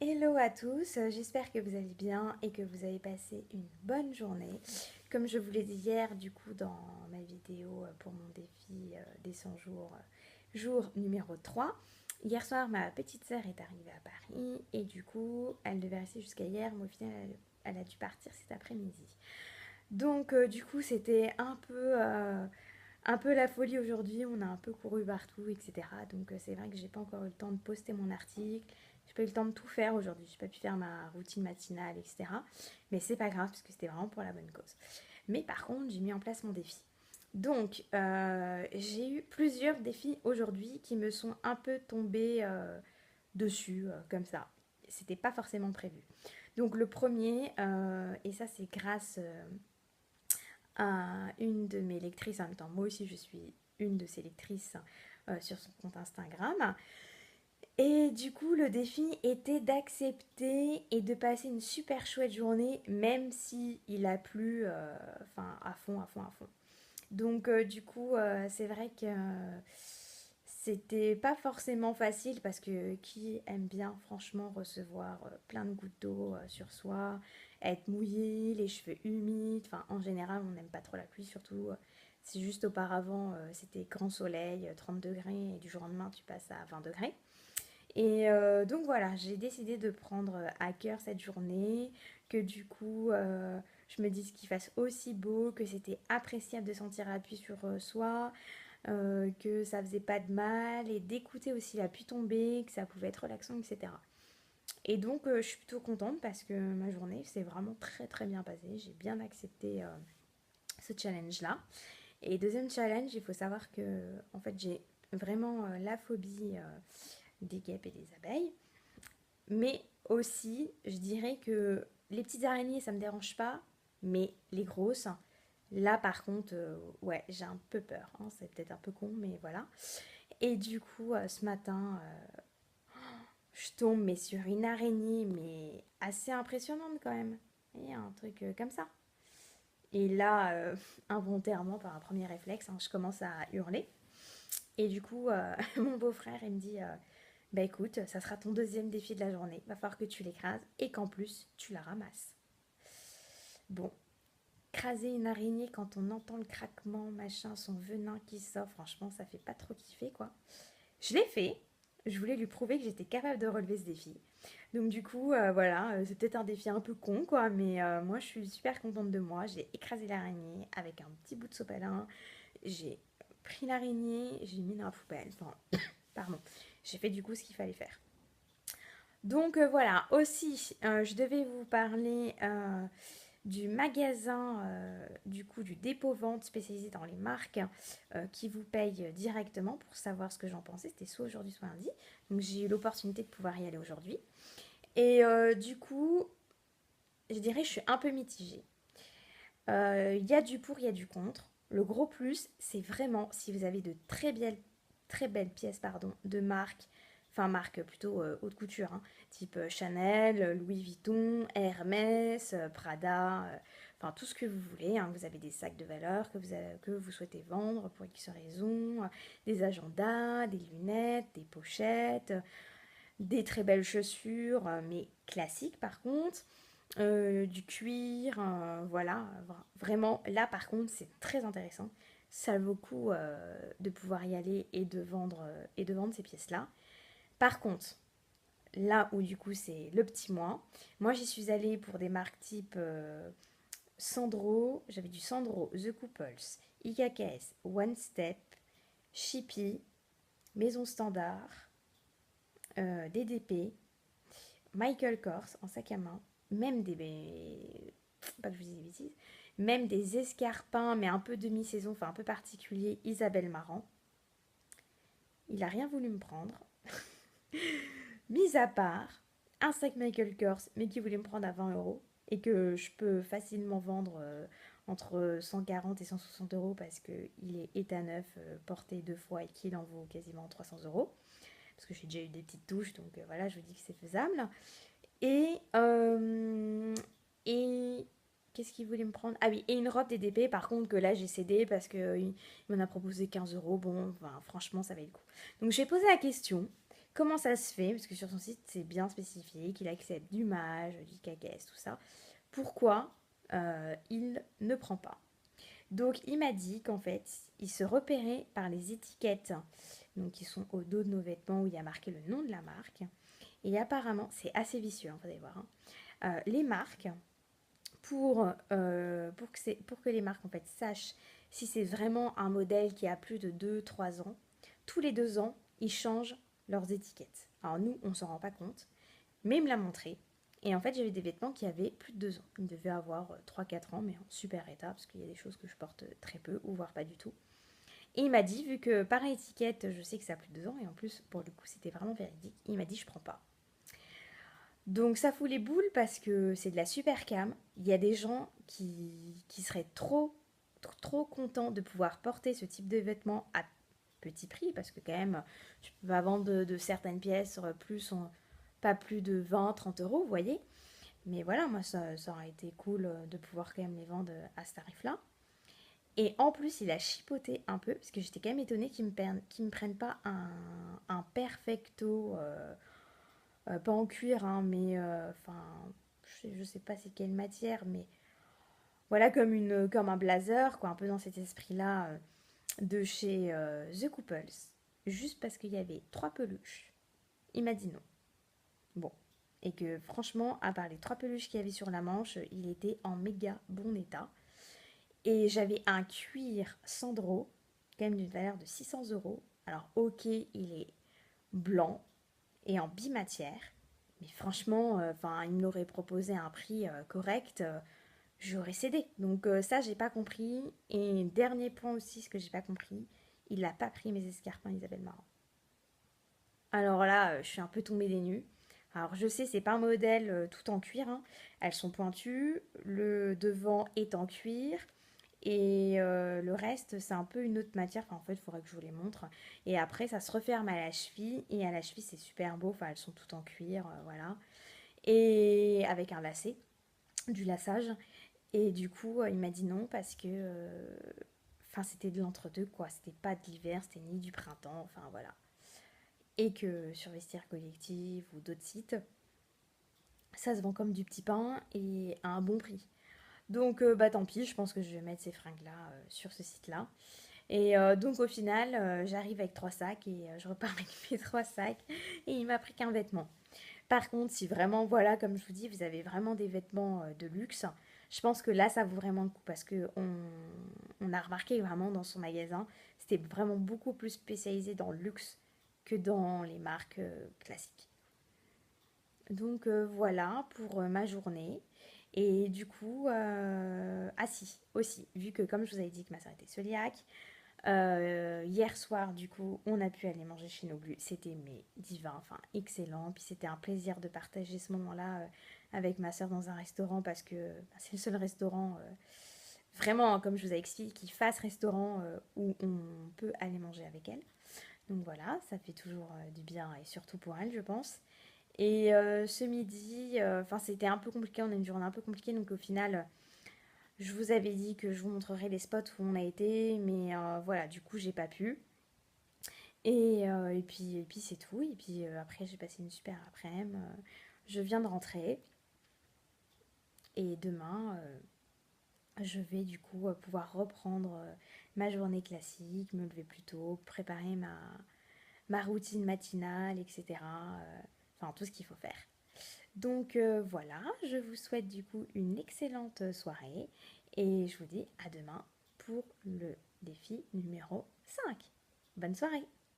Hello à tous, j'espère que vous allez bien et que vous avez passé une bonne journée. Comme je vous l'ai dit hier, du coup, dans ma vidéo pour mon défi des 100 jours, jour numéro 3, hier soir, ma petite sœur est arrivée à Paris et du coup, elle devait rester jusqu'à hier, mais au final, elle a dû partir cet après-midi. Donc, du coup, c'était un peu la folie aujourd'hui, on a un peu couru partout, etc. Donc c'est vrai que j'ai pas encore eu le temps de poster mon article, j'ai pas eu le temps de tout faire aujourd'hui, j'ai pas pu faire ma routine matinale, etc. Mais c'est pas grave parce que c'était vraiment pour la bonne cause. Mais par contre, j'ai mis en place mon défi. Donc j'ai eu plusieurs défis aujourd'hui qui me sont un peu tombés dessus, comme ça. C'était pas forcément prévu. Donc le premier, et ça c'est grâce à une de mes lectrices, en même temps moi aussi je suis une de ses lectrices sur son compte Instagram. Et du coup le défi était d'accepter et de passer une super chouette journée même si il a plu enfin à fond, à fond, à fond. Donc du coup c'est vrai que c'était pas forcément facile parce que qui aime bien franchement recevoir plein de gouttes d'eau sur soi, être mouillé, les cheveux humides, enfin en général on n'aime pas trop la pluie surtout. C'est juste auparavant c'était grand soleil, 30 degrés et du jour au lendemain tu passes à 20 degrés. Et donc voilà, j'ai décidé de prendre à cœur cette journée, que du coup je me dise qu'il fasse aussi beau, que c'était appréciable de sentir la pluie sur soi, que ça faisait pas de mal et d'écouter aussi la pluie tomber, que ça pouvait être relaxant, etc. Et donc je suis plutôt contente parce que ma journée s'est vraiment très très bien passée. J'ai bien accepté ce challenge-là. Et deuxième challenge, il faut savoir que en fait j'ai vraiment la phobie des guêpes et des abeilles. Mais aussi, je dirais que les petites araignées, ça me dérange pas, mais les grosses, là par contre, ouais, j'ai un peu peur, hein. C'est peut-être un peu con, mais voilà. Et du coup, ce matin, je tombe mais sur une araignée, mais assez impressionnante quand même. Et un truc comme ça. Et là, involontairement, par un premier réflexe, hein, je commence à hurler. Et du coup, mon beau-frère, il me dit bah écoute, ça sera ton deuxième défi de la journée. Va falloir que tu l'écrases et qu'en plus, tu la ramasses. Bon, craser une araignée quand on entend le craquement, machin, son venin qui sort, franchement, ça fait pas trop kiffer quoi. Je l'ai fait. Je voulais lui prouver que j'étais capable de relever ce défi. Donc du coup, voilà, c'est peut-être un défi un peu con, quoi, mais moi je suis super contente de moi. J'ai écrasé l'araignée avec un petit bout de sopalin. J'ai pris l'araignée, j'ai mis dans la poubelle. Enfin, pardon. J'ai fait du coup ce qu'il fallait faire. Donc voilà, aussi, je devais vous parler du magasin, du coup, du dépôt-vente spécialisé dans les marques qui vous paye directement pour savoir ce que j'en pensais. C'était soit aujourd'hui, soit lundi. Donc j'ai eu l'opportunité de pouvoir y aller aujourd'hui. Et du coup, je dirais que je suis un peu mitigée. Il y a du pour, il y a du contre. Le gros plus, c'est vraiment si vous avez de très belles pièces pardon, de marque, enfin marque plutôt haute couture, hein, type Chanel, Louis Vuitton, Hermès, Prada, enfin tout ce que vous voulez. Hein. Vous avez des sacs de valeur que vous souhaitez vendre pour X raisons, des agendas, des lunettes, des pochettes, des très belles chaussures, mais classiques par contre, du cuir, voilà. Vraiment, là par contre, c'est très intéressant. Ça vaut le coup de pouvoir y aller et de vendre ces pièces-là. Par contre, là où du coup c'est le petit moins, moi j'y suis allée pour des marques type Sandro, j'avais du Sandro, The Couples, IKKS, One Step, Shippy, Maison Standard, DDP, Michael Kors en sac à main, même des. Pas que je vous dise des bêtises, même des escarpins, mais un peu demi-saison, enfin un peu particulier, Isabelle Marant. Il a rien voulu me prendre. Mis à part un sac Michael Kors, mais qui voulait me prendre à 20 € et que je peux facilement vendre entre 140 et 160 € parce qu'il est état neuf, porté deux fois et qu'il en vaut quasiment 300 € parce que j'ai déjà eu des petites touches, donc voilà, je vous dis que c'est faisable. Et, et qu'est-ce qu'il voulait me prendre? Ah oui, et une robe DDP, par contre, que là j'ai cédé parce qu'il m'en a proposé 15 euros. Bon, enfin, franchement, ça valait le coup. Donc j'ai posé la question. Comment ça se fait? Parce que sur son site, c'est bien spécifié qu'il accepte du mage, du KKS, tout ça. Pourquoi il ne prend pas? Donc il m'a dit qu'en fait, il se repérait par les étiquettes donc, qui sont au dos de nos vêtements où il y a marqué le nom de la marque. Et apparemment, c'est assez vicieux, hein, vous allez voir. Hein. Les marques, pour que les marques en fait, sachent si c'est vraiment un modèle qui a plus de 2 3 ans, tous les 2 ans, ils changent leurs étiquettes. Alors nous, on ne s'en rend pas compte, mais il me l'a montré. Et en fait, j'avais des vêtements qui avaient plus de 2 ans. Ils devaient avoir 3 4 ans, mais en super état, parce qu'il y a des choses que je porte très peu, ou voire pas du tout. Et il m'a dit, vu que par étiquette, je sais que ça a plus de 2 ans, et en plus, pour le coup, c'était vraiment véridique, il m'a dit, je prends pas. Donc ça fout les boules parce que c'est de la super cam. Il y a des gens qui seraient trop contents de pouvoir porter ce type de vêtements à petit prix parce que quand même, tu peux pas vendre de certaines pièces pas plus de 20 30 euros, vous voyez. Mais voilà, moi ça aurait été cool de pouvoir quand même les vendre à ce tarif-là. Et en plus, il a chipoté un peu parce que j'étais quand même étonnée qu'il me prenne pas un perfecto. Pas en cuir, hein, mais enfin, je sais pas c'est quelle matière, mais voilà, comme un blazer, quoi, un peu dans cet esprit-là de chez The Couples. Juste parce qu'il y avait 3 peluches. Il m'a dit non. Bon. Et que franchement, à part les 3 peluches qu'il y avait sur la manche, il était en méga bon état. Et j'avais un cuir Sandro, quand même d'une valeur de 600 euros. Alors, ok, il est blanc et en bimatière. Mais franchement, il me l'aurait proposé à un prix correct, j'aurais cédé. Donc ça, j'ai pas compris. Et dernier point aussi, ce que j'ai pas compris, il n'a pas pris mes escarpins Isabelle Marant. Alors là, je suis un peu tombée des nues. Alors je sais, c'est pas un modèle tout en cuir. Hein. Elles sont pointues. Le devant est en cuir. Et le reste, c'est un peu une autre matière. Enfin, en fait, il faudrait que je vous les montre. Et après, ça se referme à la cheville. Et à la cheville, c'est super beau. Enfin, elles sont toutes en cuir, voilà. Et avec un lacet, du laçage. Et du coup, il m'a dit non parce que c'était de l'entre-deux, quoi. C'était pas de l'hiver, c'était ni du printemps, enfin voilà. Et que sur Vestiaire Collective ou d'autres sites, ça se vend comme du petit pain et à un bon prix. Donc, bah tant pis, je pense que je vais mettre ces fringues-là sur ce site-là. Et donc, au final, j'arrive avec 3 sacs et je repars avec mes 3 sacs. Et il m'a pris qu'un vêtement. Par contre, si vraiment, voilà, comme je vous dis, vous avez vraiment des vêtements de luxe, je pense que là, ça vaut vraiment le coup parce que on a remarqué vraiment dans son magasin, c'était vraiment beaucoup plus spécialisé dans le luxe que dans les marques classiques. Donc voilà pour ma journée. Et du coup, ah si, aussi, vu que comme je vous avais dit que ma soeur était cœliaque, hier soir, du coup, on a pu aller manger chez Noglu. C'était mais divin, enfin excellent. Puis c'était un plaisir de partager ce moment-là avec ma soeur dans un restaurant parce que c'est le seul restaurant, vraiment, comme je vous ai expliqué, qui fasse restaurant où on peut aller manger avec elle. Donc voilà, ça fait toujours du bien et surtout pour elle, je pense. Et ce midi, c'était un peu compliqué, on a une journée un peu compliquée, donc au final, je vous avais dit que je vous montrerai les spots où on a été, mais voilà, du coup, j'ai pas pu. Et puis c'est tout. Et puis après, j'ai passé une super après-midi. Je viens de rentrer. Et demain, je vais du coup pouvoir reprendre ma journée classique, me lever plus tôt, préparer ma routine matinale, etc. Enfin, tout ce qu'il faut faire. Donc voilà, je vous souhaite du coup une excellente soirée et je vous dis à demain pour le défi numéro 5. Bonne soirée!